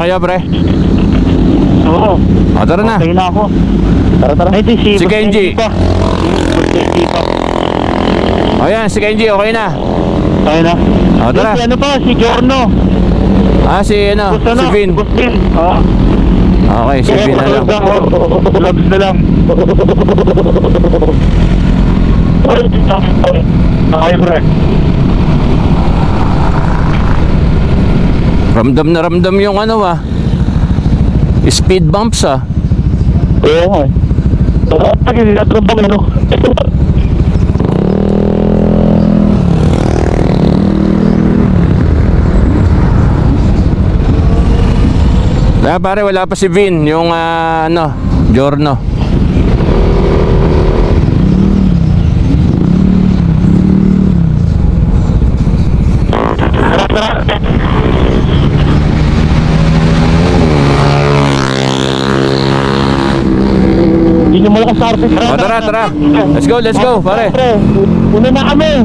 kayo, pre? Oo. O, tara na. Okay na ako. Tara. Ito si Kenji. pa. Kenji pa. O yan, si Kenji, okay na. Okay na. O, tara. Si ano pa, si Giorno. Si ano, si Vin. Boss Vin. Oo. Okay, si Vin na lang. Labs na lang. Okay, pre. Ramdam na ramdam yung ano speed bumps Oo nga eh. Pag hindi natin ano. Pare, wala pa si Vin, yung Giorno. Hindi nyo malakas sa artist. O, tara. Let's go, pare. Una na kami.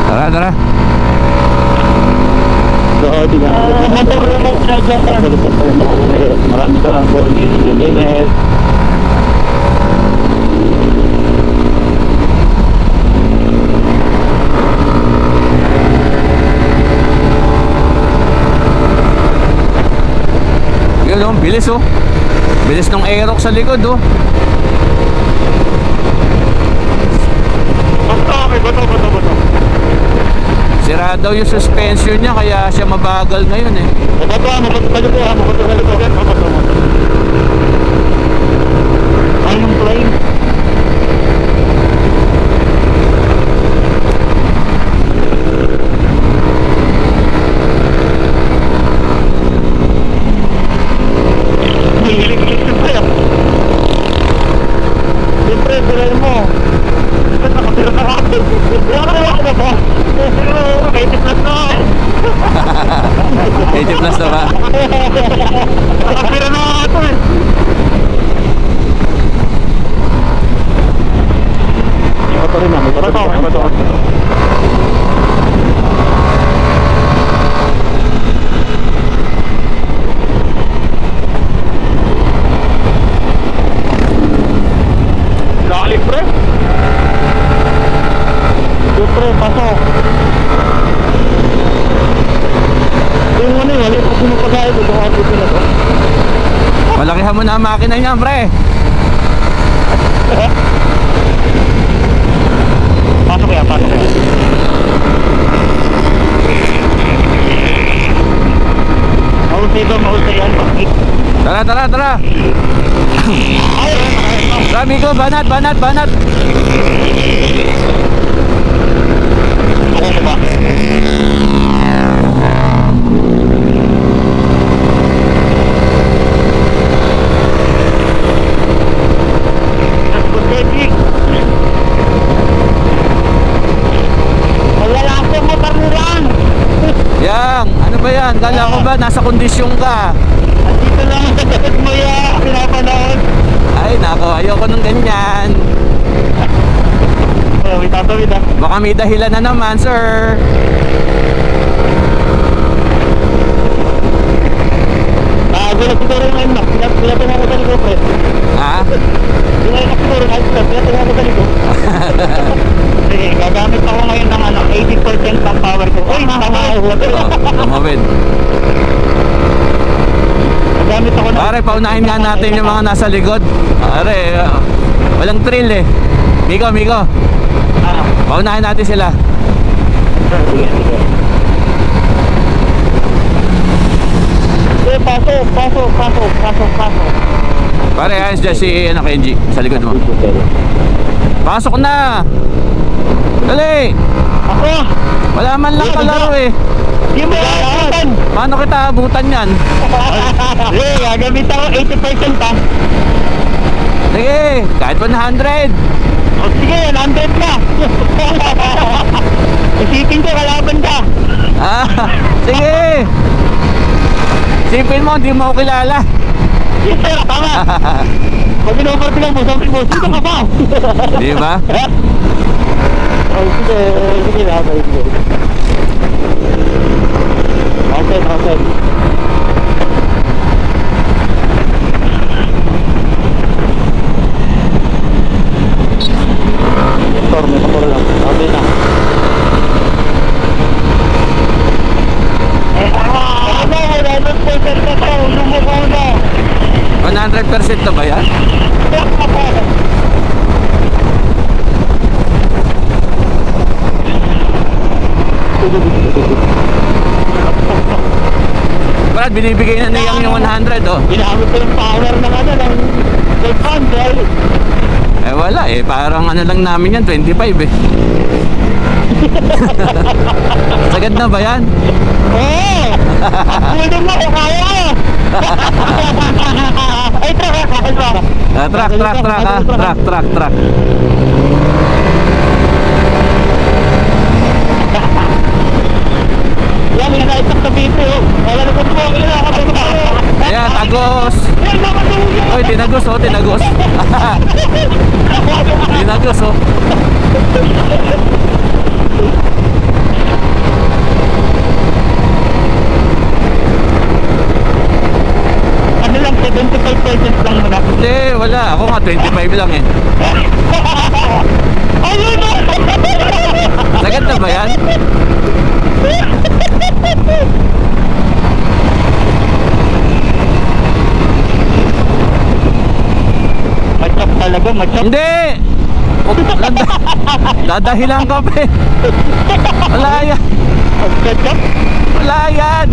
Tara. Maraming salamat po. Yun, bilis bilis ng Aerox sa likod Bato. Sira daw yung suspension niya, kaya siya mabagal ngayon Bato. Ay, yung plane. Siyempre, bilay mo. Nakatira na ako. Wala na ba? 80 plus na. 80 plus na ba? Nakatira na ako eh. Bato rin na. Bato. Lalim, pre. Pre, pasok. Yung ano yun, wala pa pinapagay ko. Itong ato na to. Malakihan mo na ang makina niya, pre. Pasok yan. Mausay yan. Tara. Tara, amigo, banat. Okay ba? Yang, ano ba yan? Kala ko ba nasa kondisyon ka? Dito lang sa dapat mo ya, pinapanood. Ay, nako, ayoko nung ganyan. May tatawid ah. Baka may dahilan na naman, sir. Gulat siguro yung ano, pinatungan ko sa likod, pre. Yung ano siguro, pinatungan ko sa likod. Sige, gagamit ako ngayon ng 80% ng power ko. Uy, nakakahulat. Tumawid. Gagamit ako ng... Pare, paunahin nga natin yung mga nasa likod. Pare, walang thrill Miko. Paunahin natin sila. Sige. Pasok. Pare, ayos dyan si Kenji sa likod mo. Pasok na! Dali! Ako! Wala man lang kalaro Di mo abutan! Paano kita abutan yan? Sige, gagamit ako 80% pa. Sige, kahit 100. O sige, 100 na. Isipin ko, kalaban ka. Sige! Sipin mo, hindi mo ako kilala. Yes sir, tama. Pag in-offer lang mo, sabi mo, sino ka ba? Di ba? Oh, sige, sige. Okay, okay. Motor, may motor lang. Okay na. Ano, 100% na to. Lumuko na. 100% na ba yan? Brad, binibigay na niyang yung 100 oh. Ginamit ko yung power ng ano, ng handle. Eh wala eh, parang ano lang namin yan, 25 eh. Sagad na ba yan? Oo! Pwede mo, kaya! Ay, truck! Truck. Yan, may naitak sa BP, oh. Wala na kung buwag nila, kapag tayo. Ayan, tagos. Yan, nakatulog. Oy, tinagos oh, tinagos. Tinagos oh. Ano lang, 75% lang muna. Hindi, wala. Ako nga 25 lang eh. Ayun na! Sagad na ba yan? Machap talaga, machap. Hindi! Dadahilan ka pa eh. Wala yan. Machap? Wala yan.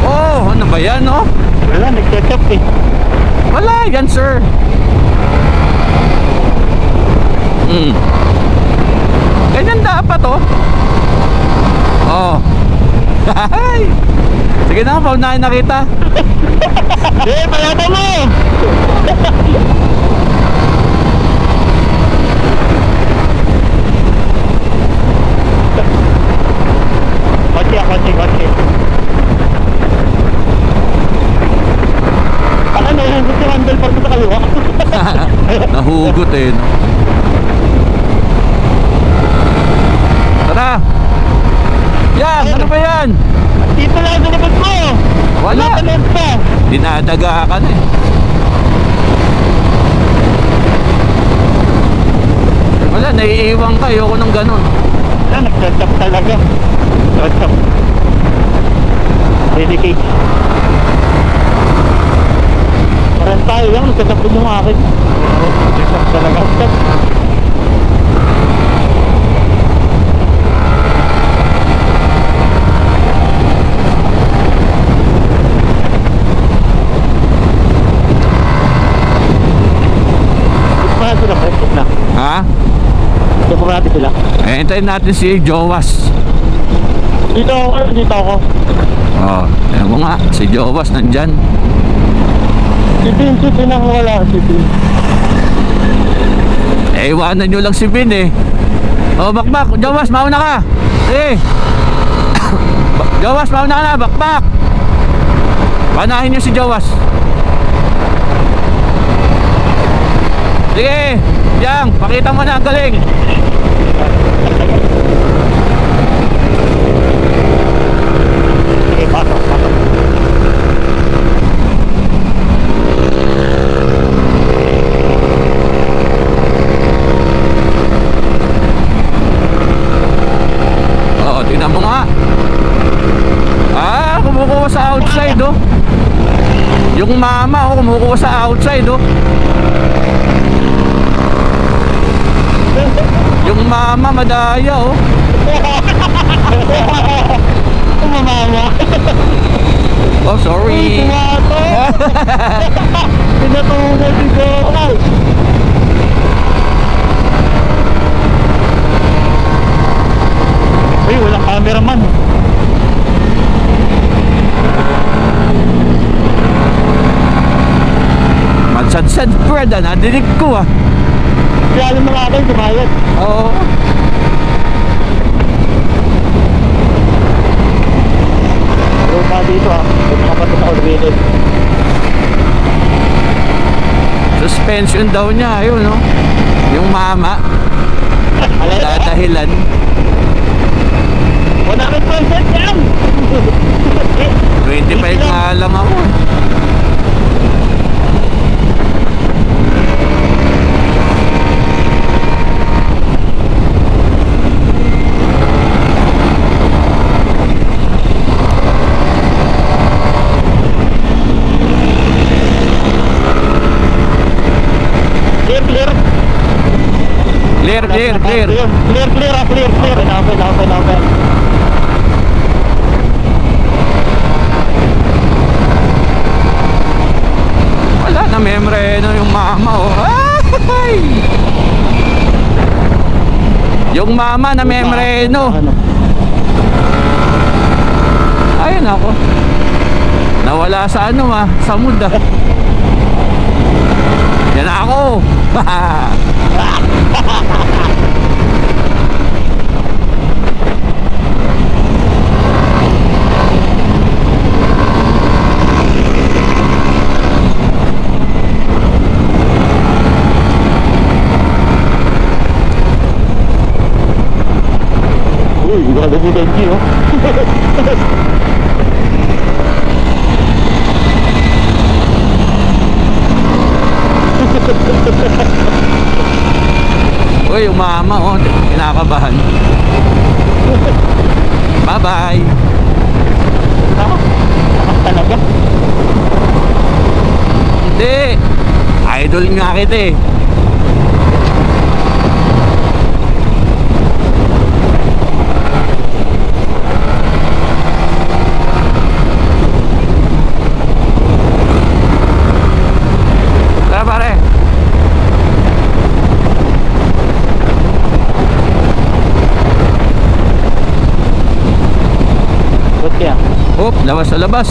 Oh, ano ba yan oh? Wala, nagchachap eh. Wala yan sir. Ganyan dapat oh. Oh. Hay. Sige na, paunahin na kita. Eh, palata mo! Kotse. Ano, nahugot yung handle pa sa kaliwa? Nahugot eh no? Tara. Yan, ano ba yan? Dito lang sa labas mo! Wala. Talent pa! Dinadaga ka na eh. Wala, naiiwan ka. Ayoko ng ganun. Wala, nagchachap talaga. Chachap. Dedicate. Parang tayo lang, nagchachap din yung akin. Chachap talaga. Chachap. Ha? Ito po natin sila. Eh, hintayin natin si Jowas. Dito ako. Oh, ayan mo nga. Si Jowas nandyan. Si Pin ang wala. Si Pin. Eh, iwanan nyo lang si Pin eh. Oh, bakbak. Jowas, mauna ka. Eh. Jowas, mauna ka na. Bakbak. Panahin nyo si Jowas. Sige. Yang, pakita mo na ang galing. Sige, pasok. Oo, tingnan mo nga. Ah, kumukuha sa outside oh. Yung mama oh, kumukuha sa outside oh. Yung mama madaya oh. Mama. Oh, sorry. Pinatungan si Jonas. Uy, walang cameraman. Magsad-sad Fred ah, nadinig ko ah. Kaya alam mga akin, sumayad. Oo. Pero pa dito may mga patos ako lumilid. Suspension daw niya, ayun no. Yung mama, dadahilan. 100% yan! 25 nga lang ako. Clear, clear. Clear, clear, clear. Clear, clear, clear, clear. Open. Wala na membreno yung mama, oh. Ay! Yung mama na membreno. Ayun ako. Nawala sa ano, sa mood, Yan na ako. Uy, grabe po Benji, oh. Uy, yung mama, oh. Kinakabahan. Bye-bye. Talaga? Hindi. Idol nga kita eh. Tara pare. Ba't kaya? Hop, labas sa labas.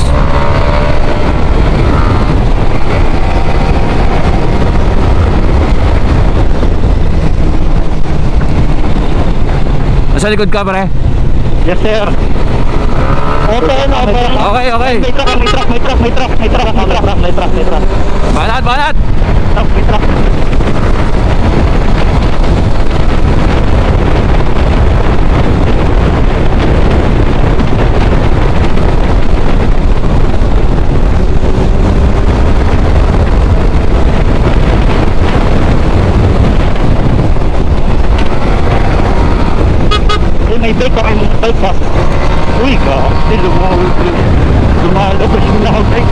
Nasa likod ka pare. Yes, sir. Open. Okay, okay. May truck. Banat, banat. May truck. May bike pa kayo ng bike, ha? Uy, kasi lumalabas yung nakabike.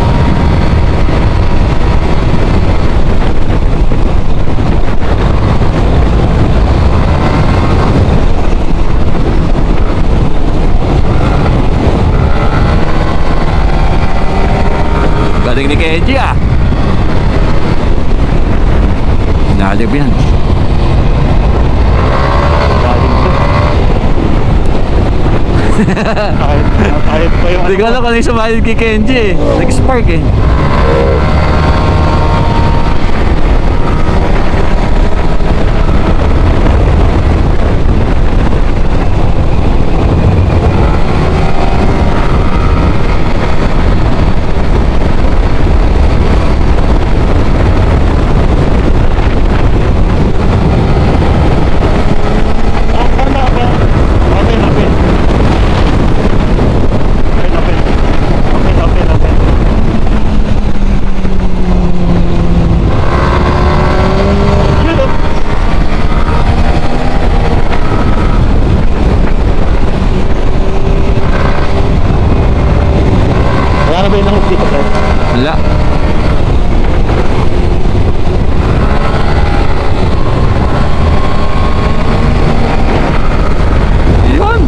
Galing ni Kenji Nalib yan. Kahit pa yung Hindi ko alam kung ano yung sumayad kay Kenji Nag-spark Wala ba yung nahog dito, sir? Wala. Yun.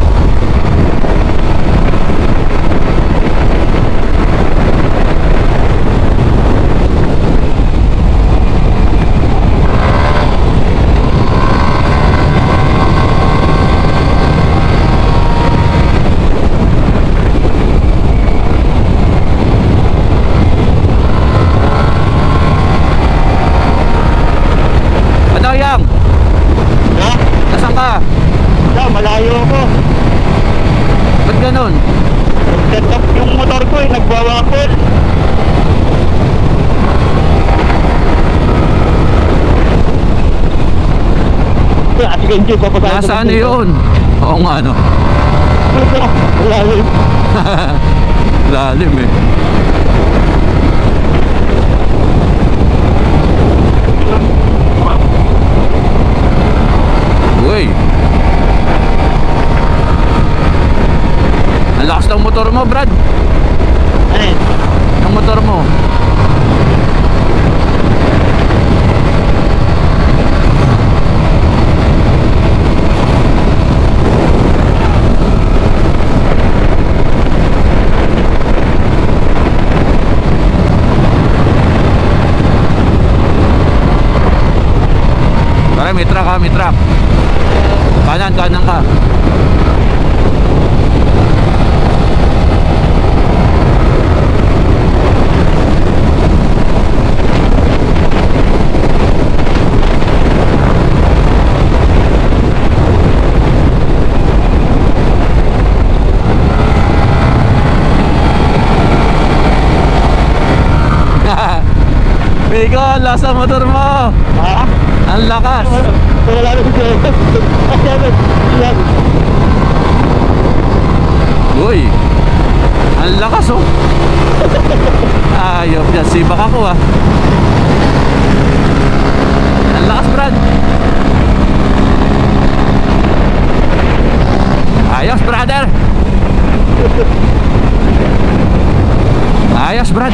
Ano yang? Ha? Nasaan ka? Malayo ako. Ba't ganun? Set up yung motor ko, nagbawakol. Sige, Kenji, papasahin ko. Nasaan yun? Oo nga no. Lalim. Lalim eh. Uy. Ang lakas ng motor mo, Brad. Ano yun? Ang motor mo. Pare, may truck ha, may truck. Kanan, kanan ka. Bigo, ang lakas ng motor mo. Ha? Ang lakas. Wala na siya. Yan. Uy, ang lakas oh. Ayop dyan, sibak ako ah. Ang lakas, Brad. Ayos, brother. Ayos, Brad.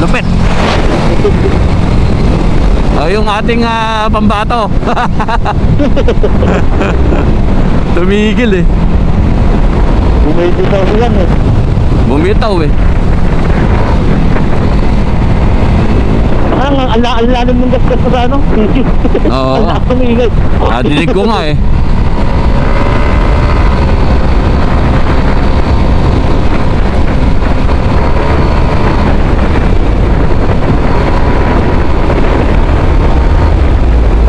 Lupit. Oh, yung ating pambato. Tumigil eh. Bumibitaw ko yan eh. Bumitaw eh. Ang lalim ng gasgas sa ano? Oo. Ang lakas tumigil. Dinig ko nga eh.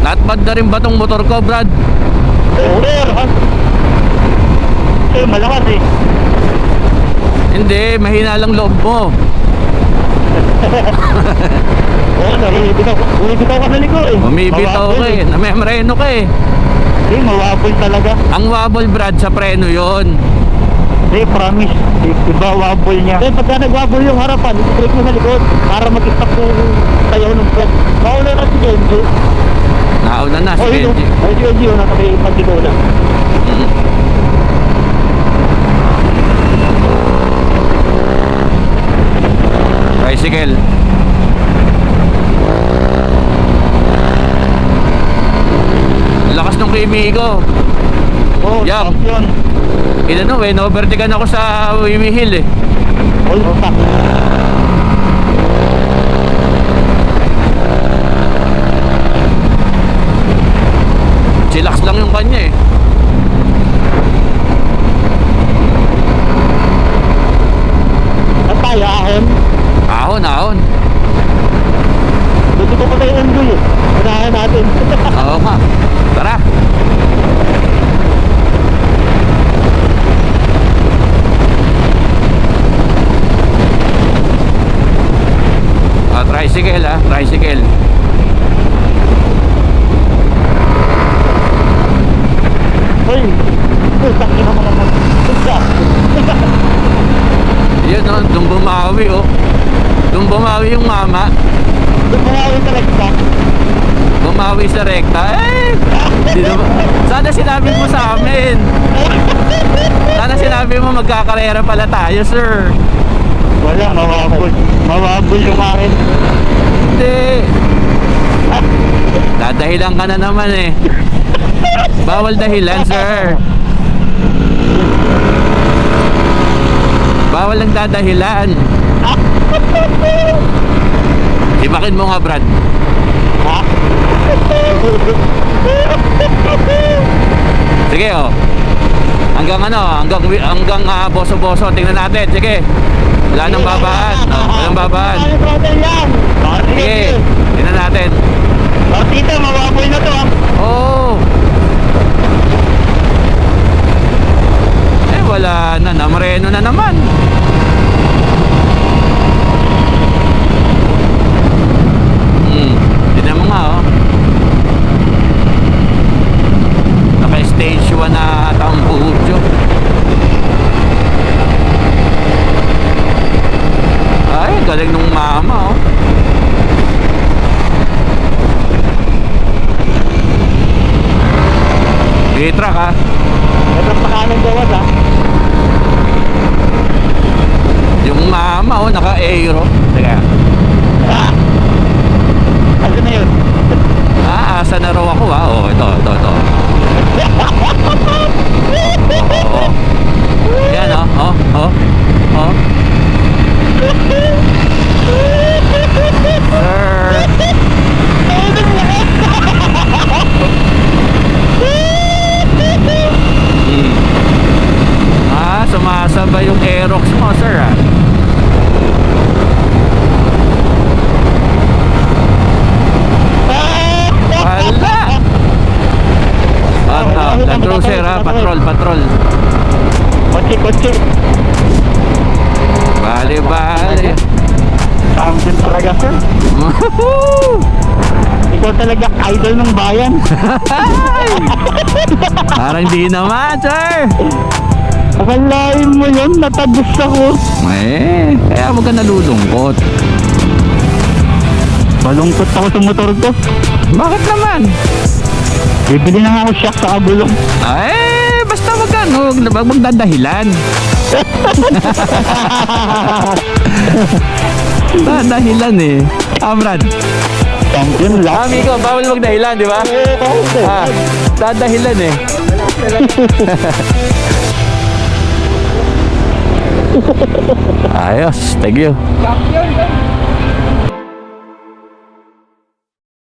Natbad na rin ba tong motor ko, Brad? Order ha? Eh, malakas eh. Hindi, mahina lang loob mo. Oo, bumibitaw ka na liko eh. Bumibitaw ka eh. Namemreno ka eh. Eh, mawabol talaga. Ang wobble, Brad, sa preno yon. Eh, promise. Iba wabol niya. Eh, pagka nagwabol yung harapan, i-break mo sa likod para mag-stop yung tayaw ng brake. Mauna na si Genji. Nauna na si Benji. Oh, si Genji yun, nakabay pagdito na. Tricycle. Lakas nung kimigo. Oh, Yam. stop yun. Inano eh, na-overtaken ako sa Wimi Hill eh. Oh, stop. Chillax lang yung kanya eh. At tayo, ahon. Ahon, ahon. Dito ko pa tayo enjoy eh. Unahan natin. Oo nga. Tara. Tricycle ah, tricycle. Hoy, sakit na mga mag-stop. Yun oh, doon bumawi oh. Doon bumawi yung mama. Bumawi sa rekta. Bumawi sa rekta. Eh! Sana sinabi mo sa amin. Sana sinabi mo magkakarera pala tayo, sir. Wala, mawabol. Mawabol yung akin. Hindi. Dadahilan ka na naman eh. Bawal dahilan, sir. Bawal ang dadahilan. Ibakin mo nga, Brad. Ha? Sige oh. Hanggang hanggang boso-boso. Tingnan natin. Sige. Wala nang babaan. Oh, walang babaan. Ano brother yan? Sige. Tingnan natin. Oh, tita, mawabol na to ah. Oh. Eh wala na. Namreno na naman. Tingnan mo nga oh. Naka-stage 1 na tambujo. Sige, truck ha. Ito sa kanan gawas ha. Yung mama oh, naka-aero. Sige. Ah! Ano na yun? Asa na raw ako ha. Oh, ito. Oo. Yan oh. Oh. Sir. Sumasabay yung Aerox mo, sir ah. Wala. Land Cruiser ha, patrol. Kotse. Bale. Champion talaga, sir. Ikaw talaga idol ng bayan. Parang di naman, sir. Akalain mo yun, natagos ako. Kaya mo ka nalulungkot. Malungkot ako sa motor ko. Bakit naman? Bibili na nga ako shock sa kabulong. Basta wag magdadahilan. Dahilan eh. Brad. Champion lang. Amigo, bawal magdahilan, di ba? Dadahilan eh. Ayos, thank you. Champion.